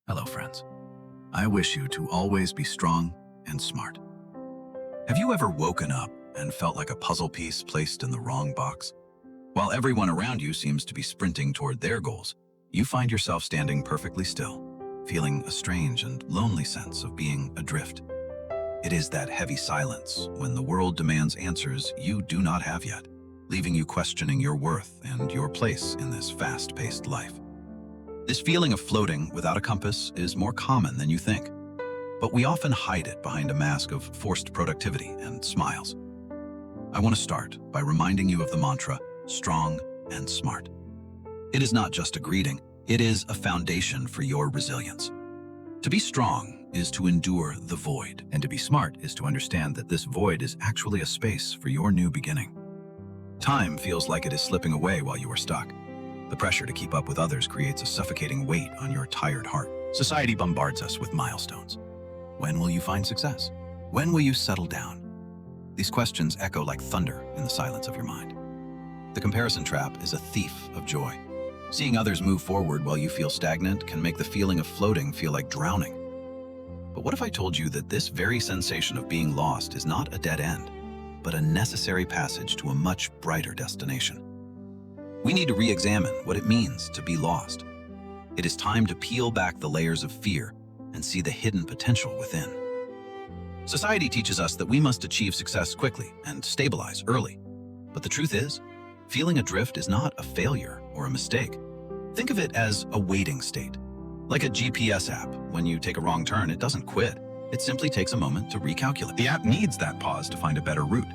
Hello, friends. I wish you to always be strong and smart. Have you ever woken up and felt like a puzzle piece placed in the wrong box? While everyone around you seems to be sprinting toward their goals, you find yourself standing perfectly still, feeling a strange and lonely sense of being adrift. It is that heavy silence when the world demands answers you do not have yet, leaving you questioning your worth and your place in this fast-paced life. This feeling of floating without a compass is more common than you think, but we often hide it behind a mask of forced productivity and smiles. I want to start by reminding you of the mantra, strong and smart. It is not just a greeting, it is a foundation for your resilience. To be strong is to endure the void, and to be smart is to understand that this void is actually a space for your new beginning. Time feels like it is slipping away while you are stuck. The pressure to keep up with others creates a suffocating weight on your tired heart. Society bombards us with milestones. When will you find success? When will you settle down? These questions echo like thunder in the silence of your mind. The comparison trap is a thief of joy. Seeing others move forward while you feel stagnant can make the feeling of floating feel like drowning. But what if I told you that this very sensation of being lost is not a dead end, but a necessary passage to a much brighter destination? We need to re-examine what it means to be lost. It is time to peel back the layers of fear and see the hidden potential within. Society teaches us that we must achieve success quickly and stabilize early. But the truth is, feeling adrift is not a failure or a mistake. Think of it as a waiting state. Like a GPS app, when you take a wrong turn, it doesn't quit. It simply takes a moment to recalculate. The app needs that pause to find a better route.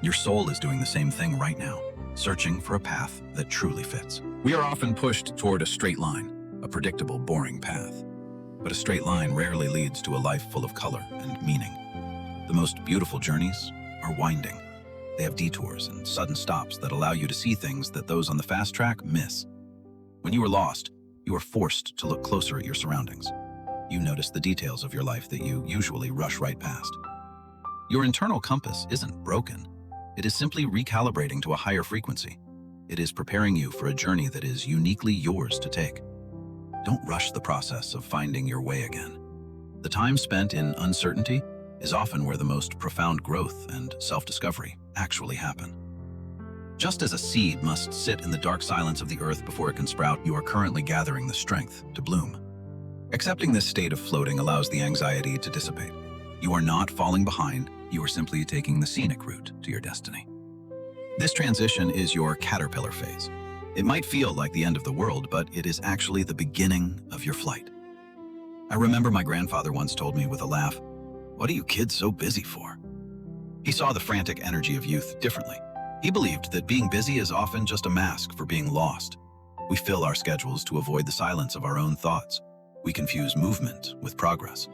Your soul is doing the same thing right now, searching for a path that truly fits. We are often pushed toward a straight line, a predictable, boring path. But a straight line rarely leads to a life full of color and meaning. The most beautiful journeys are winding. They have detours and sudden stops that allow you to see things that those on the fast track miss. When you are lost, you are forced to look closer at your surroundings. You notice the details of your life that you usually rush right past. Your internal compass isn't broken. It is simply recalibrating to a higher frequency. It is preparing you for a journey that is uniquely yours to take. Don't rush the process of finding your way again. The time spent in uncertainty is often where the most profound growth and self-discovery actually happen. Just as a seed must sit in the dark silence of the earth before it can sprout, you are currently gathering the strength to bloom. Accepting this state of floating allows the anxiety to dissipate. You are not falling behind, you are simply taking the scenic route to your destiny. This transition is your caterpillar phase. It might feel like the end of the world, but it is actually the beginning of your flight. I remember my grandfather once told me with a laugh, "What are you kids so busy for?" He saw the frantic energy of youth differently. He believed that being busy is often just a mask for being lost. We fill our schedules to avoid the silence of our own thoughts. We confuse movement with progress.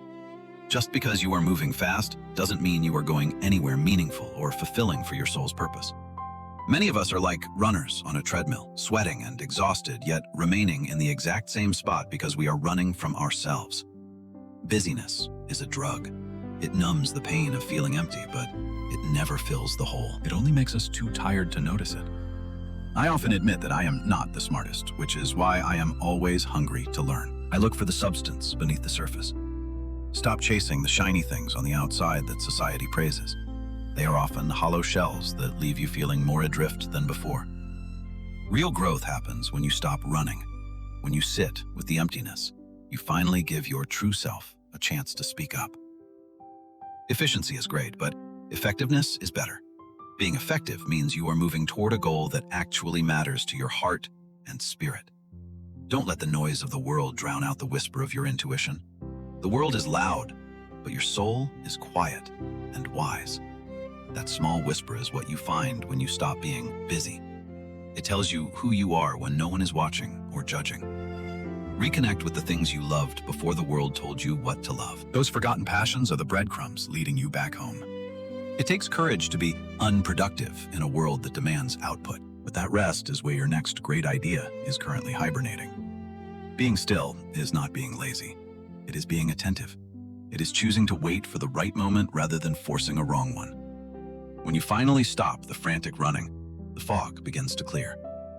Just because you are moving fast doesn't mean you are going anywhere meaningful or fulfilling for your soul's purpose. Many of us are like runners on a treadmill, sweating and exhausted, yet remaining in the exact same spot because we are running from ourselves. Busyness is a drug. It numbs the pain of feeling empty, but it never fills the hole. It only makes us too tired to notice it. I often admit that I am not the smartest, which is why I am always hungry to learn. I look for the substance beneath the surface. Stop chasing the shiny things on the outside that society praises. They are often hollow shells that leave you feeling more adrift than before. Real growth happens when you stop running. When you sit with the emptiness, you finally give your true self a chance to speak up. Efficiency is great, but effectiveness is better. Being effective means you are moving toward a goal that actually matters to your heart and spirit. Don't let the noise of the world drown out the whisper of your intuition. The world is loud, but your soul is quiet and wise. That small whisper is what you find when you stop being busy. It tells you who you are when no one is watching or judging. Reconnect with the things you loved before the world told you what to love. Those forgotten passions are the breadcrumbs leading you back home. It takes courage to be unproductive in a world that demands output, but that rest is where your next great idea is currently hibernating. Being still is not being lazy. It is being attentive. It is choosing to wait for the right moment rather than forcing a wrong one. When you finally stop the frantic running, the fog begins to clear.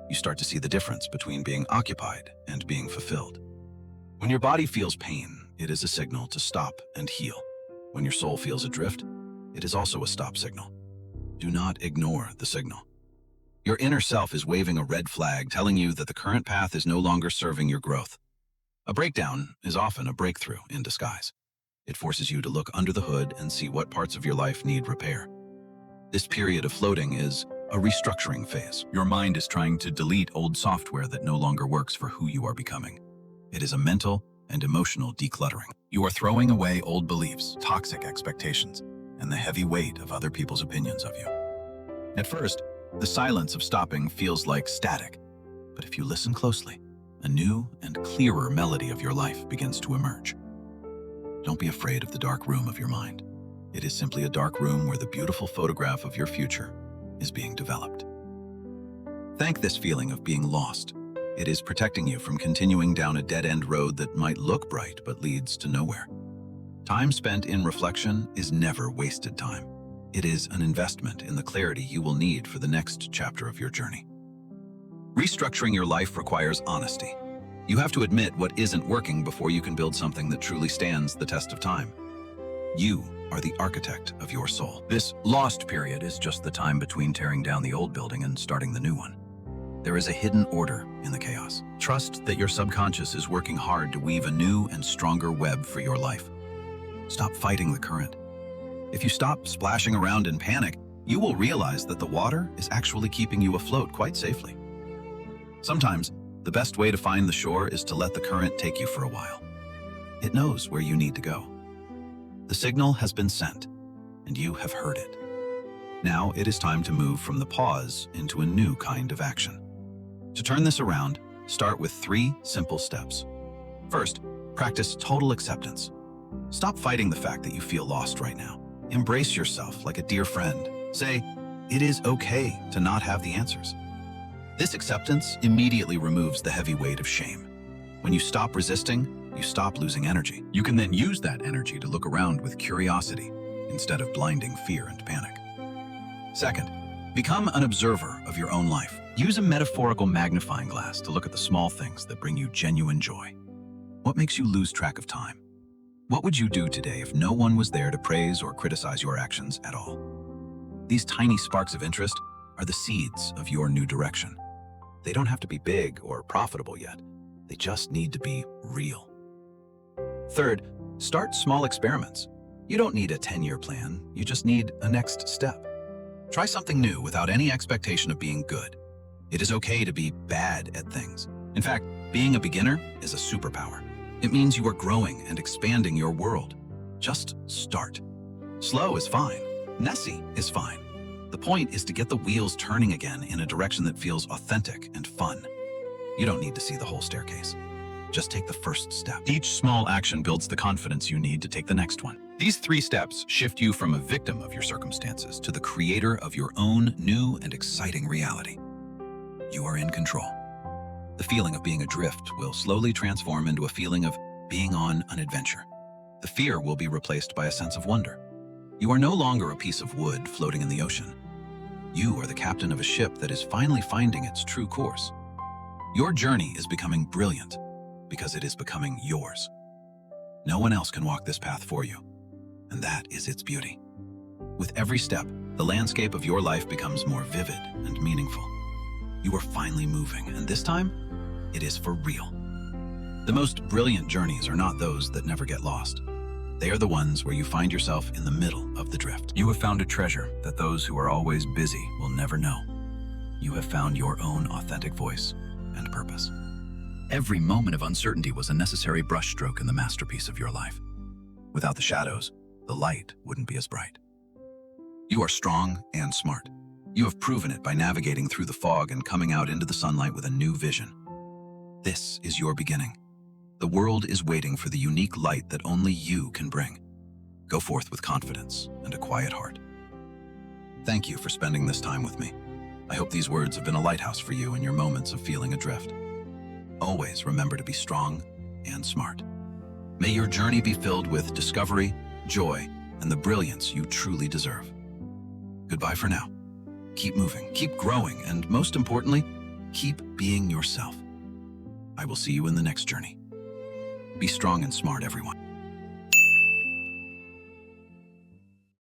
You start to see the difference between being occupied and being fulfilled. When your body feels pain, it is a signal to stop and heal. When your soul feels adrift, it is also a stop signal. Do not ignore the signal. Your inner self is waving a red flag telling you that the current path is no longer serving your growth. A breakdown is often a breakthrough in disguise. It forces you to look under the hood and see what parts of your life need repair. This period of floating is a restructuring phase. Your mind is trying to delete old software that no longer works for who you are becoming. It is a mental and emotional decluttering. You are throwing away old beliefs, toxic expectations, and the heavy weight of other people's opinions of you. At first, the silence of stopping feels like static, but if you listen closely, a new and clearer melody of your life begins to emerge. Don't be afraid of the dark room of your mind. It is simply a dark room where the beautiful photograph of your future is being developed. Thank this feeling of being lost. It is protecting you from continuing down a dead-end road that might look bright but leads to nowhere. Time spent in reflection is never wasted time. It is an investment in the clarity you will need for the next chapter of your journey. Restructuring your life requires honesty. You have to admit what isn't working before you can build something that truly stands the test of time. You are the architect of your soul. This lost period is just the time between tearing down the old building and starting the new one. There is a hidden order in the chaos. Trust that your subconscious is working hard to weave a new and stronger web for your life. Stop fighting the current. If you stop splashing around in panic, you will realize that the water is actually keeping you afloat quite safely. Sometimes, the best way to find the shore is to let the current take you for a while. It knows where you need to go. The signal has been sent, and you have heard it. Now it is time to move from the pause into a new kind of action. To turn this around, start with 3 simple steps. First, practice total acceptance. Stop fighting the fact that you feel lost right now. Embrace yourself like a dear friend. Say, it is okay to not have the answers. This acceptance immediately removes the heavy weight of shame. When you stop resisting, you stop losing energy. You can then use that energy to look around with curiosity instead of blinding fear and panic. Second, become an observer of your own life. Use a metaphorical magnifying glass to look at the small things that bring you genuine joy. What makes you lose track of time? What would you do today if no one was there to praise or criticize your actions at all? These tiny sparks of interest are the seeds of your new direction. They don't have to be big or profitable yet. They just need to be real. Third, start small experiments. You don't need a 10-year plan. You just need a next step. Try something new without any expectation of being good. It is okay to be bad at things. In fact, being a beginner is a superpower. It means you are growing and expanding your world. Just start. Slow is fine. Messy is fine. The point is to get the wheels turning again in a direction that feels authentic and fun. You don't need to see the whole staircase. Just take the first step. Each small action builds the confidence you need to take the next one. These 3 steps shift you from a victim of your circumstances to the creator of your own new and exciting reality. You are in control. The feeling of being adrift will slowly transform into a feeling of being on an adventure. The fear will be replaced by a sense of wonder. You are no longer a piece of wood floating in the ocean. You are the captain of a ship that is finally finding its true course. Your journey is becoming brilliant because it is becoming yours. No one else can walk this path for you, and that is its beauty. With every step, the landscape of your life becomes more vivid and meaningful. You are finally moving, and this time, it is for real. The most brilliant journeys are not those that never get lost. They are the ones where you find yourself in the middle of the drift. You have found a treasure that those who are always busy will never know. You have found your own authentic voice and purpose. Every moment of uncertainty was a necessary brushstroke in the masterpiece of your life. Without the shadows, the light wouldn't be as bright. You are strong and smart. You have proven it by navigating through the fog and coming out into the sunlight with a new vision. This is your beginning. The world is waiting for the unique light that only you can bring. Go forth with confidence and a quiet heart. Thank you for spending this time with me. I hope these words have been a lighthouse for you in your moments of feeling adrift. Always remember to be strong and smart. May your journey be filled with discovery, joy, and the brilliance you truly deserve. Goodbye for now. Keep moving, keep growing, and most importantly, keep being yourself. I will see you in the next journey. Be strong and smart, everyone.